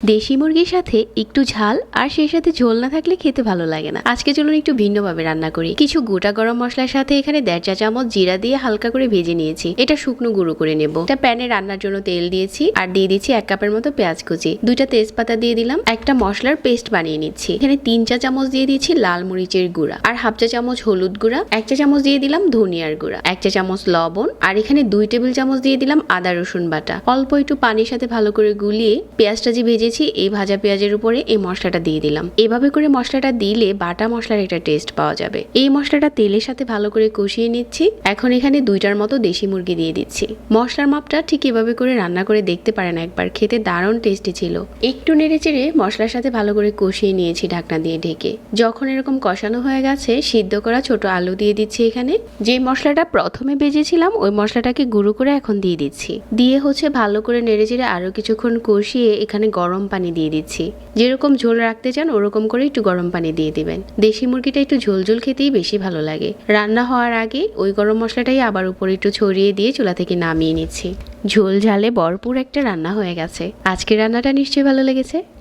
দেশি মুরগির সাথে একটু ঝাল আর সেই সাথে ঝোল না থাকলে খেতে ভালো লাগে না। আজকে চলুন একটু ভিন্নভাবে রান্না করি। কিছু গোটা গরম মশলার সাথে এখানে 1.5 চা চামচ জিরা দিয়ে হালকা করে ভেজে নিয়েছি। এটা শুকনো গুঁড়ো করে নেব। এটা প্যানে রান্নার জন্য তেল দিয়েছি আর দিয়ে দিচ্ছি 1 কাপের মতো পেঁয়াজ কুচি, 2টা তেজপাতা দিয়ে দিলাম, একটা মশলার পেস্ট বানিয়ে নিচ্ছি। এখানে 3 চা চামচ দিয়ে দিচ্ছি লাল মরিচের গুঁড়া আর হাফ চা চামচ হলুদ গুঁড়া, 1 চা চামচ দিয়ে দিলাম ধনিয়ার গুঁড়া, 1 চা চামচ লবণ আর এখানে 2 টেবিল চামচ দিয়ে দিলাম আদা রসুন বাটা। অল্প একটু পানির সাথে ভালো করে গুলিয়ে পেঁয়াজটা যে ভেজেছি এই ভাজা পেঁয়াজের উপরে এই মশলাটা দিয়ে দিলাম। এভাবে করে মশলাটা দিলে বাটা মশলার একটা টেস্ট পাওয়া যাবে। এই মশলাটা তেলের সাথে ভালো করে কষিয়ে নিচ্ছি। এখন এখানে 2টার মতো দেশি মুরগি দিয়ে দিচ্ছি। মশলার মাপটা ঠিক এভাবে করে রান্না করে দেখতে পারেন একবার, খেতে দারুণ টেস্টি ছিল। একটু নেড়েচেড়ে মশলার সাথে ভালো করে কষিয়ে নিয়েছি ঢাকনা দিয়ে ঢেকে। যখন এরকম কষানো হয়ে গেছে সিদ্ধ করা ছোট আলু দিয়ে দিচ্ছি। এখানে যে মশলাটা প্রথমে ভেজেছিলাম ওই মশলাটাকে গুঁড়ো করে এখন দিয়ে দিচ্ছি। দিয়ে ভালো করে নেড়েচেড়ে আরো কিছুক্ষণ কষিয়ে এখানে গরম পানি দিয়ে দিচ্ছি। যেরকম ঝোল রাখতে চান ওরকম করে একটু গরম পানি দিয়ে দিবেন। দেশি মুরগিটা একটু ঝোল ঝোল খেতেই বেশি ভালো লাগে। রান্না হওয়ার আগে ওই গরম মশলাটাই আবার উপরে একটু ছড়িয়ে দিয়ে চুলা থেকে নামিয়ে নিচ্ছি। ঝোল ঝালে ভরপুর একটা রান্না হয়ে গেছে। আজকের রান্নাটা নিশ্চয়ই ভালো লেগেছে।